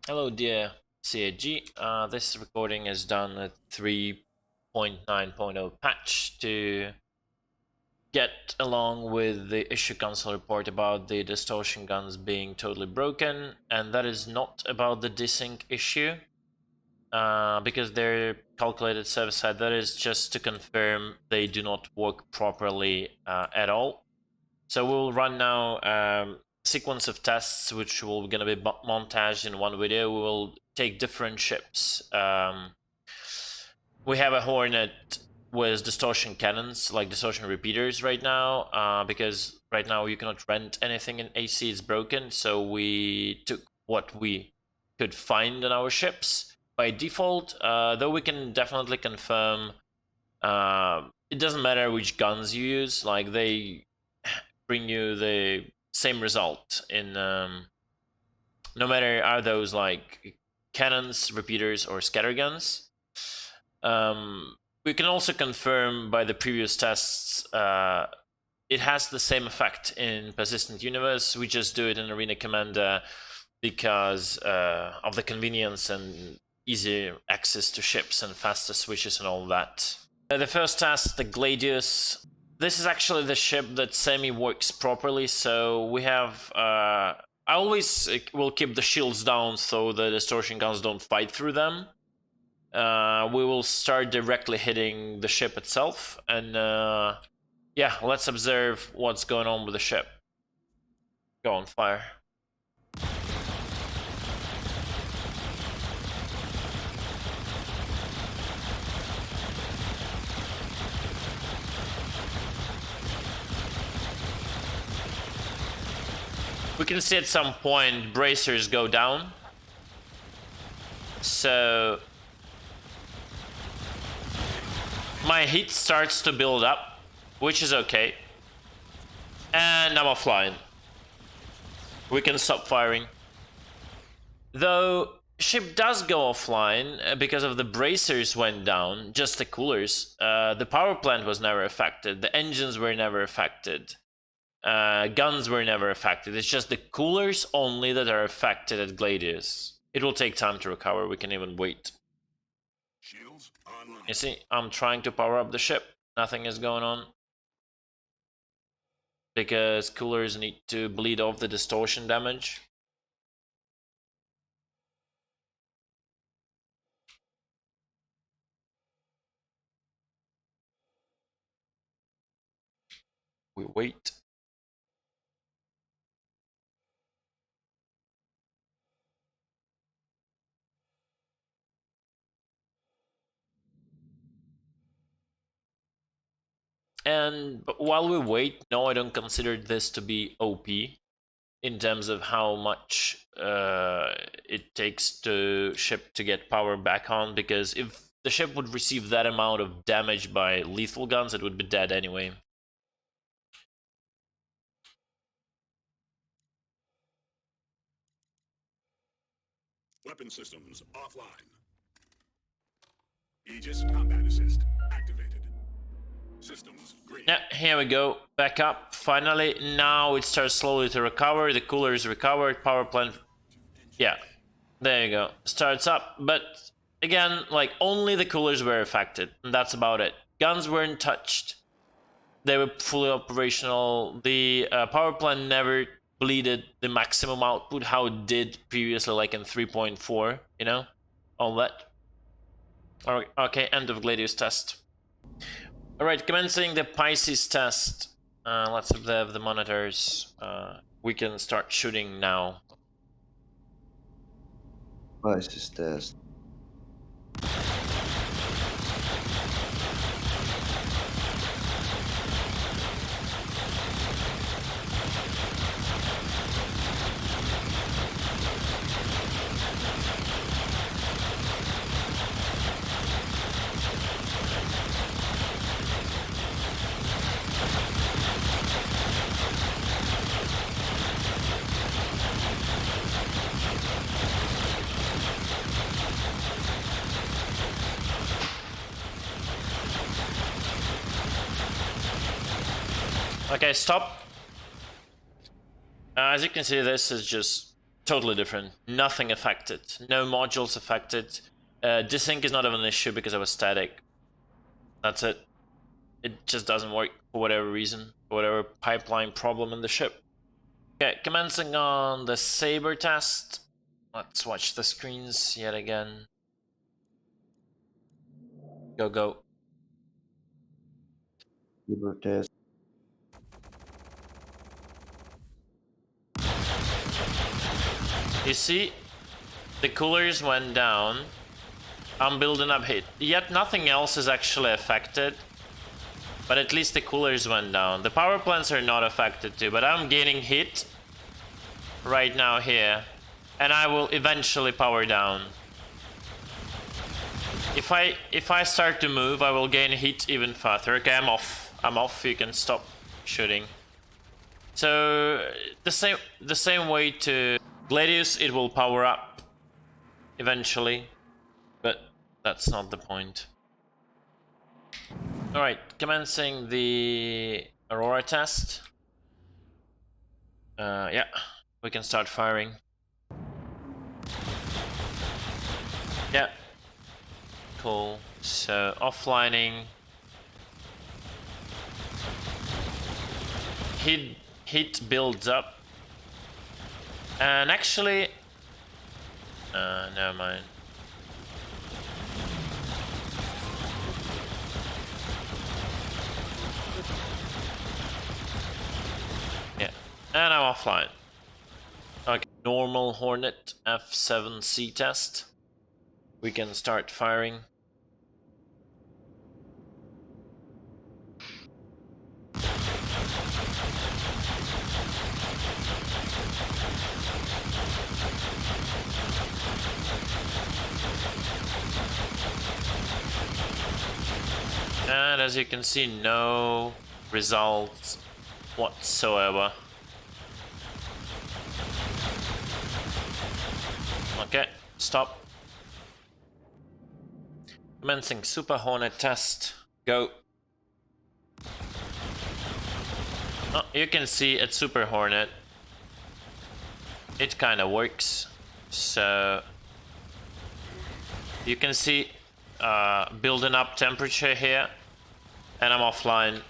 Hello dear CAG, this recording is done at 3.9.0 patch to get along with the issue console report about the distortion guns being totally broken, and that is not about the desync issue, because they're calculated server-side. That is just to confirm they do not work properly at all. So we'll run now sequence of tests, which will gonna be montaged in one video. We will take different ships. We have a Hornet with distortion cannons, like distortion repeaters right now, because right now you cannot rent anything in AC, it's broken. So we took what we could find on our ships by default, though we can definitely confirm it doesn't matter which guns you use, like they bring you the same result in no matter are those like cannons, repeaters, or scatterguns. We can also confirm by the previous tests it has the same effect in Persistent Universe. We just do it in Arena Commander because of the convenience and easy access to ships and faster switches and all that. The first test, the Gladius. This is actually the ship that semi-works properly, so we have... I always will keep the shields down so the distortion guns don't fight through them. We will start directly hitting the ship itself, and yeah, let's observe what's going on with the ship. Go on, fire. We can see at some point bracers go down. So my heat starts to build up, which is okay. And I'm offline. We can stop firing. Though ship does go offline because of the bracers went down, just the coolers. The power plant was never affected. The engines were never affected. Guns were never affected. It's just the coolers only that are affected at Gladius. It will take time to recover. We can even wait. Shields online. You see, I'm trying to power up the ship. Nothing is going on. Because coolers need to bleed off the distortion damage. We wait. And while we wait, no, I don't consider this to be OP in terms of how much it takes to ship to get power back on, because if the ship would receive that amount of damage by lethal guns, it would be dead anyway. Weapon systems offline. Aegis combat assist activated. Systems green. Yeah, here we go. Back up. Finally, now it starts slowly to recover. The cooler is recovered. Power plant. Yeah, there you go. Starts up, but again, like only the coolers were affected, and that's about it. Guns weren't touched. They were fully operational. The power plant never bleeded the maximum output how it did previously, like in 3.4, you know, all that. Okay, end of Gladius test. Alright, commencing the Pisces test. Let's observe the monitors. We can start shooting now. Pisces test. Okay, stop. As you can see, this is just Totally different. Nothing affected. No modules affected. Desync is not an issue because I was static. That's it. It just doesn't work for whatever reason, for whatever pipeline problem in the ship. Okay, commencing on the Sabre Test. Let's watch the screens yet again. Go, go. Sabre Test. You see, the coolers went down. I'm building up heat. Yet nothing else is actually affected. But at least the coolers went down. The power plants are not affected too, but I'm gaining heat right now here. And I will eventually power down. If I start to move, I will gain heat even further. Okay, I'm off. I'm off. You can stop shooting. So the same way to Gladius, it will power up eventually, but that's not the point. All right, commencing the Aurora test. Yeah, we can start firing. Yeah. Cool. So offlining. Heat builds up. And actually, never mind. Yeah, and I'm offline. Okay, normal Hornet F7C test. We can start firing. And as you can see, no results whatsoever. Okay, stop. Commencing Super Hornet test. Go. Oh, you can see at Super Hornet, it kind of works. So you can see building up temperature here, and I'm offline.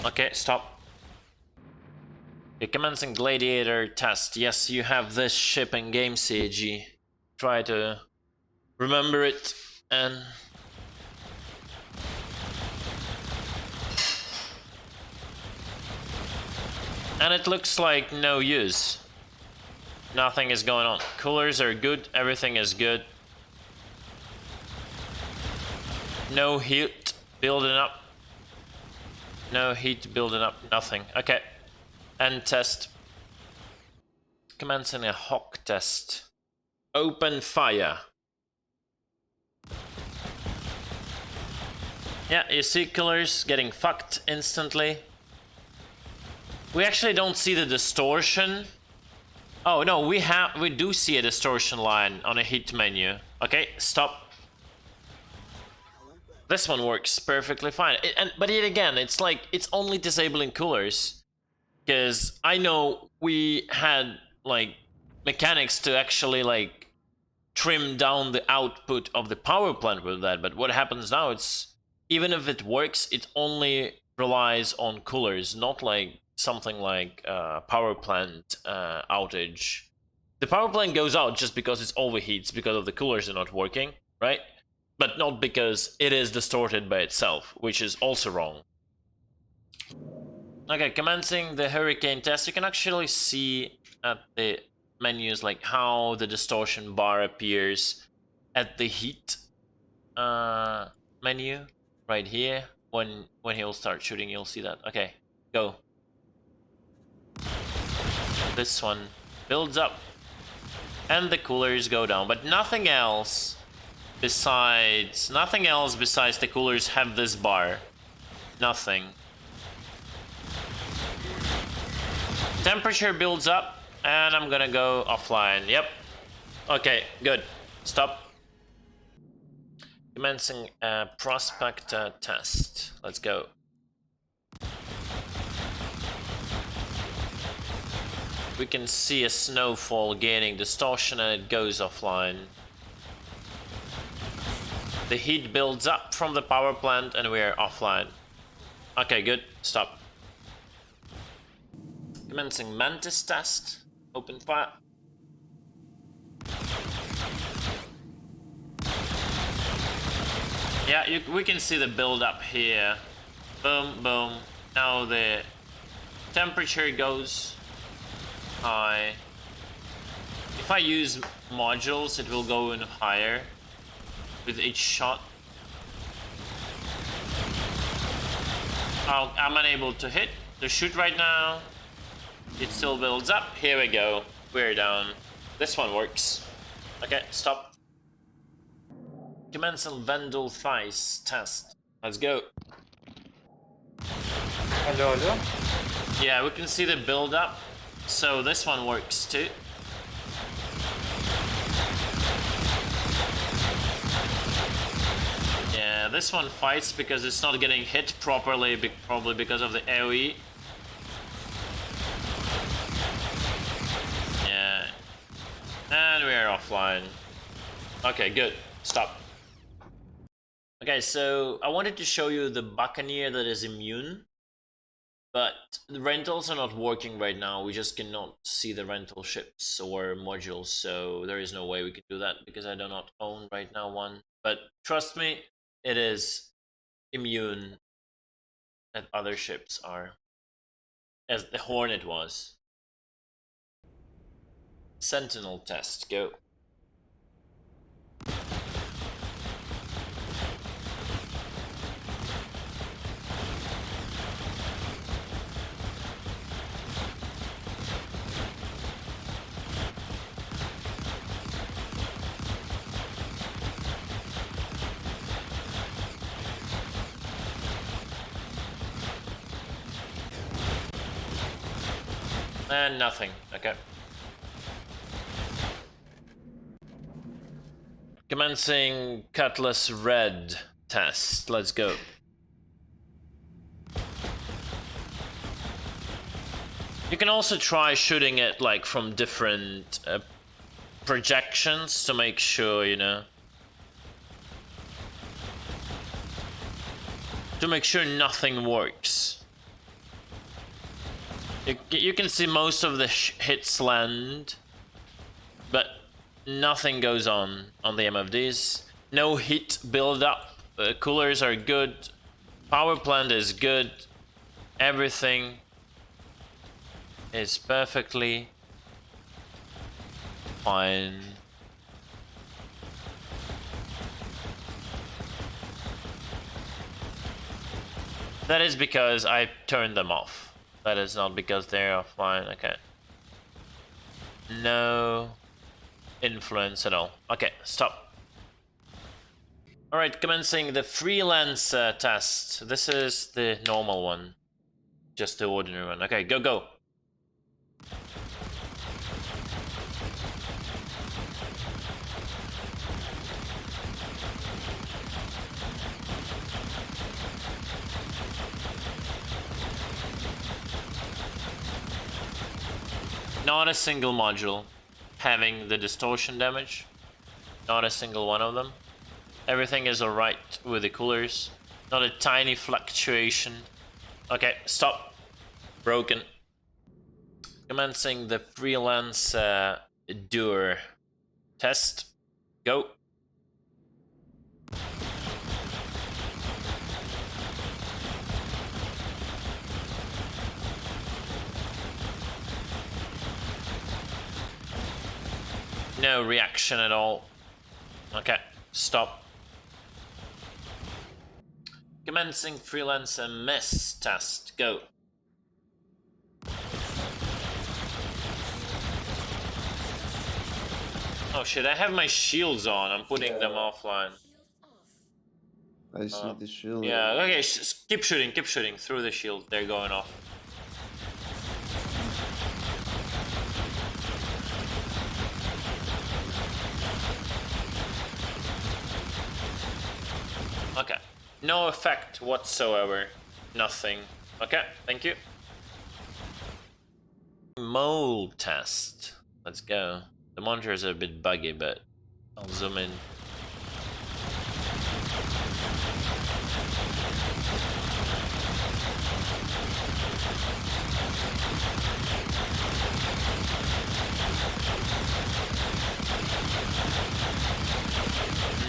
Okay, stop. You're commencing Gladiator test. Yes, you have this ship in game, CG. Try to remember it and it looks like no use. Nothing is going on. Coolers are good, everything is good. No heat building up. No heat building up, nothing. Okay. End test. Commencing a Hawk test. Open fire. Yeah, you see coolers getting fucked instantly. We actually don't see the distortion. Oh no, we do see a distortion line on a heat menu. Okay, stop. This one works perfectly fine. But yet again, it's like it's only disabling coolers. Because I know we had like mechanics to actually like trim down the output of the power plant with that, but what happens now, it's even if it works, it only relies on coolers, not like something like power plant outage. The power plant goes out just because it overheats because of the coolers are not working, right? But not because it is distorted by itself, which is also wrong. Okay, commencing the Hurricane test, you can actually see at the menus like how the distortion bar appears at the heat menu right here. When he'll start shooting, you'll see that. Okay, go. This one builds up and the coolers go down, but nothing else besides the coolers have this bar. Nothing. Temperature builds up and I'm gonna go offline. Yep. Okay, good. Stop. Commencing a Prospector test. Let's go. we can see a snowfall gaining distortion and it goes offline. The heat builds up from the power plant and we're offline. Okay, good. Stop. Commencing Mantis test. Open fire. Yeah, we can see the build up here. Boom, boom. Now the temperature goes high. If I use modules, it will go in higher with each shot. I'm unable to hit the shoot right now. It still builds up. Here we go. We're down. This one works. Okay, stop. Commencing Vandal Thighs test. Let's go. Алло, алло. Yeah, we can see the build up. So this one works too. Yeah, this one fights because it's not getting hit properly, probably because of the AoE. Yeah. And we are offline. Okay, good. Stop. Okay, so I wanted to show you the Buccaneer that is immune. But the rentals are not working right now. We just cannot see the rental ships or modules, so there is no way we can do that because I do not own right now one. But trust me, it is immune as other ships are, as the Hornet was. Sentinel test, go. And nothing. Okay. Commencing Cutlass Red test. Let's go. You can also try shooting it like from different projections to make sure, you know. To make sure nothing works. You can see most of the hits land, but nothing goes on the MFDs. No heat build up. Coolers are good. Power plant is good. Everything is perfectly fine. That is because I turned them off. That is not because they're offline. Okay. No influence at all. Okay, stop. Alright, commencing the freelance test. This is the normal one. Just the ordinary one. Okay, go, go. Not a single module having the distortion damage. Not a single one of them. Everything is alright with the coolers. Not a tiny fluctuation. Okay, stop. Broken. Commencing the freelance doer test. Go. No reaction at all. Okay, stop. Commencing freelance miss test. Go. Oh shit, I have my shields on. I'm putting them offline. I see the shield. Yeah, okay, keep shooting through the shield. They're going off. Okay, no effect whatsoever. Nothing. Okay, thank you. Mole test. Let's go. The monitors are a bit buggy, but I'll zoom in.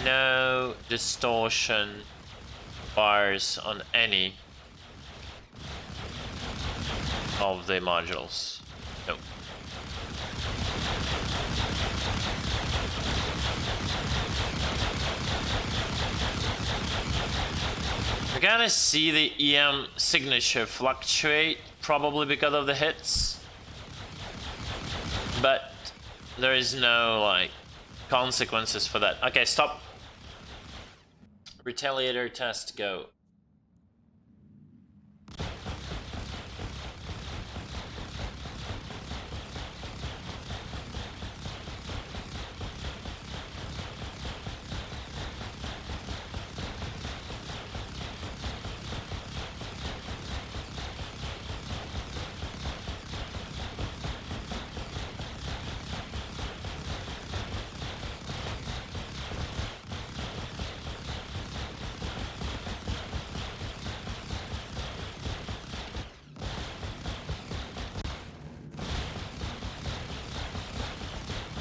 No distortion bars on any of the modules. Nope. We're gonna see the EM signature fluctuate, probably because of the hits. But there is no, like, consequences for that. Okay, stop. Retaliator test, go.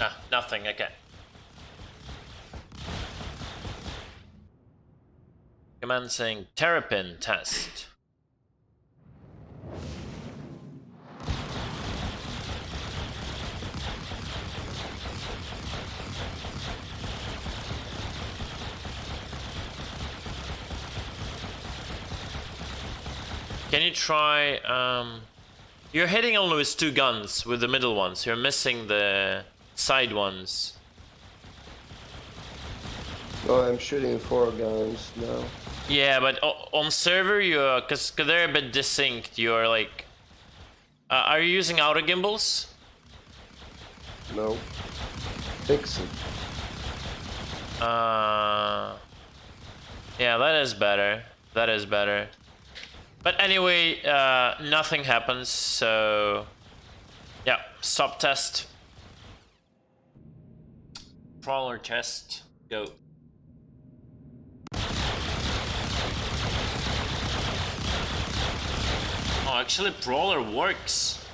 Ah, nothing, okay. Commencing terrapin test. Can you try, you're hitting only with 2 guns, with the middle ones. You're missing the side ones. Oh, I'm shooting 4 guns now. Yeah, but on server, you're, cause they're a bit desynced, you're like... are you using auto gimbals? No. Fix it. Yeah, that is better. That is better. But anyway, nothing happens, so... Yeah, stop test. Crawler test, go. Oh, actually Brawler works.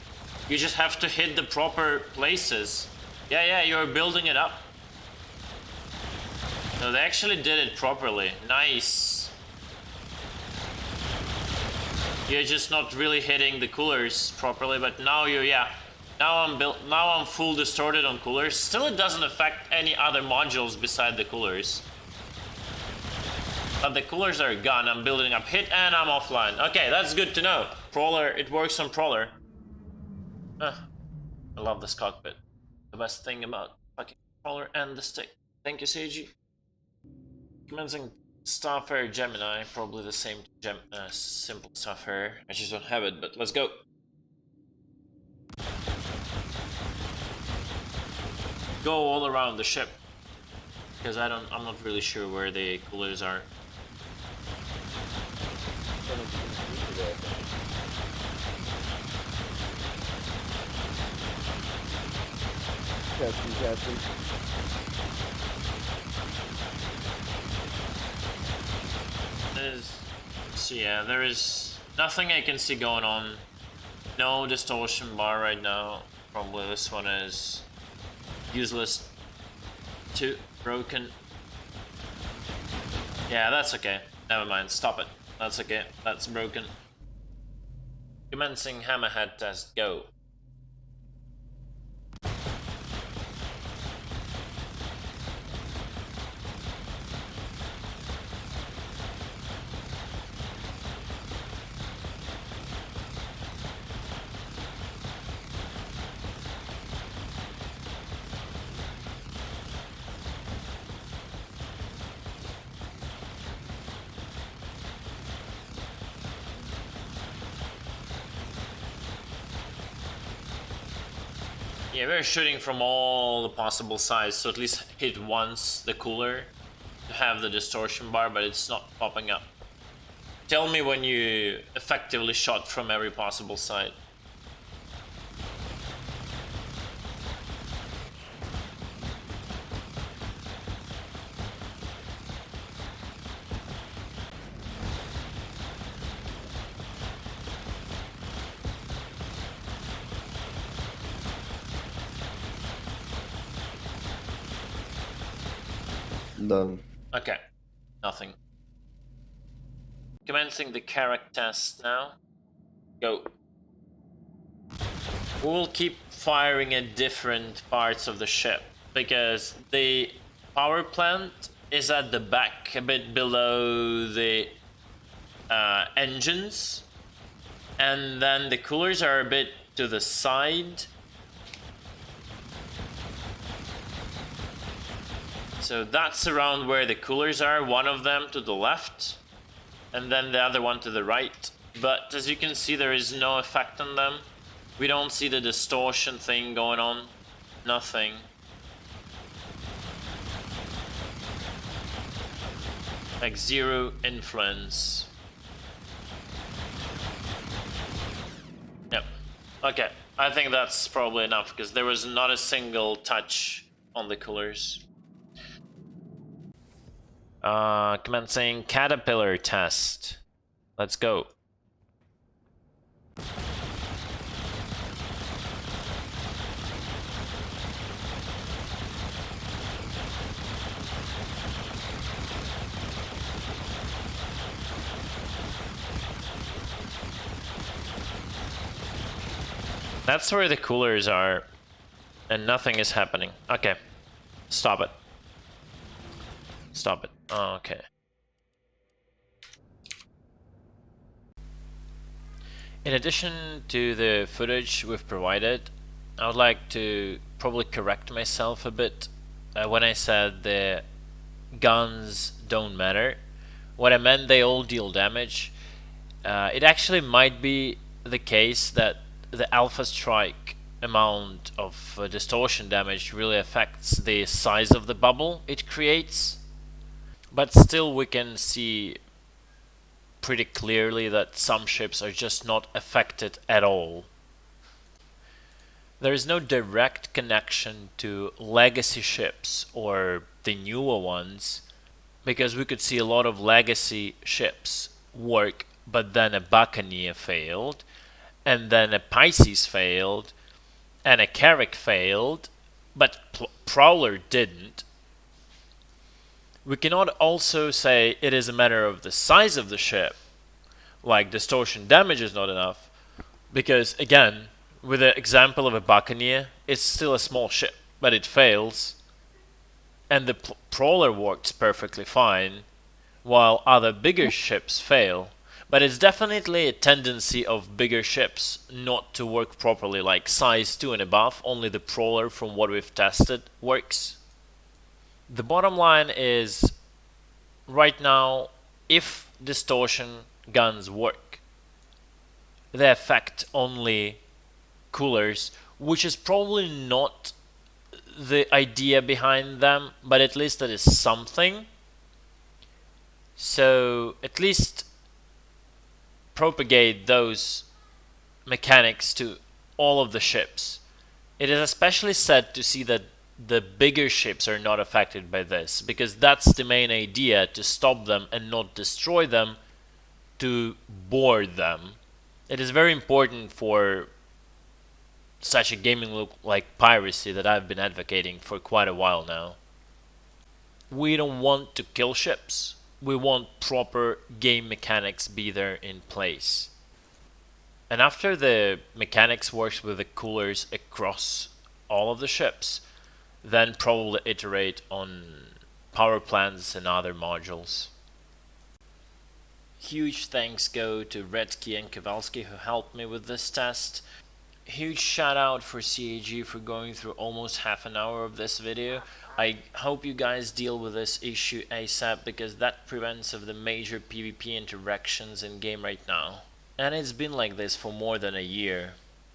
You just have to hit the proper places. Yeah, you're building it up. No, they actually did it properly. Nice. You're just not really hitting the coolers properly, but now you're, yeah. Now I'm full distorted on coolers. Still, it doesn't affect any other modules beside the coolers. But the coolers are gone. I'm building up hit and I'm offline. Okay, that's good to know. Prowler, it works on Prowler. I love this cockpit. The best thing about fucking Prowler and the stick. Thank you, Seiji. Commencing Starfare Gemini, probably the same simple Starfare. I just don't have it, but let's go. Go all around the ship, because I'm not really sure where the coolers are. Captain. So yeah, there is nothing I can see going on. No distortion bar right now. Probably this one is useless. 2 broken. Yeah, that's okay. Never mind. Stop it. That's okay. That's broken. Commencing hammerhead test. Go. Yeah, we're shooting from all the possible sides, so at least hit once the cooler to have the distortion bar, but it's not popping up. Tell me when you effectively shot from every possible side. Done. Okay, nothing. Commencing the character test now. Go. We'll keep firing at different parts of the ship because the power plant is at the back, a bit below the engines, and then the coolers are a bit to the side. So that's around where the coolers are, one of them to the left, and then the other one to the right. But as you can see, there is no effect on them. We don't see the distortion thing going on. Nothing. Like zero influence. Yep. Okay. I think that's probably enough because there was not a single touch on the coolers. Commencing caterpillar test. Let's go. That's where the coolers are, and nothing is happening. Okay, stop it. Stop it. Oh, okay. In addition to the footage we've provided, I would like to probably correct myself a bit when I said the guns don't matter. What I meant, they all deal damage. It actually might be the case that the Alpha Strike amount of distortion damage really affects the size of the bubble it creates, but still we can see pretty clearly that some ships are just not affected at all. There is no direct connection to legacy ships or the newer ones, because we could see a lot of legacy ships work, but then a Buccaneer failed, and then a Pisces failed, and a Carrack failed, but Prowler didn't. We cannot also say it is a matter of the size of the ship, like distortion damage is not enough, because again, with the example of a Buccaneer, it's still a small ship, but it fails, and the Prowler works perfectly fine, while other bigger ships fail. But it's definitely a tendency of bigger ships not to work properly, like size 2 and above. Only the Prowler, from what we've tested, works. The bottom line is, right now, if distortion guns work, they affect only coolers, which is probably not the idea behind them, but at least that is something. So at least propagate those mechanics to all of the ships. It is especially sad to see that the bigger ships are not affected by this, because that's the main idea, to stop them and not destroy them, to board them. It is very important for such a gaming loop like piracy that I've been advocating for quite a while now. We don't want to kill ships. We want proper game mechanics be there in place. And after the mechanics works with the coolers across all of the ships, then probably iterate on power plants and other modules. Huge thanks go to Redkey and Kowalski who helped me with this test. Huge shout out for CAG for going through almost half an hour of this video. I hope you guys deal with this issue ASAP, because that prevents of the major PvP interactions in game right now. And it's been like this for more than a year.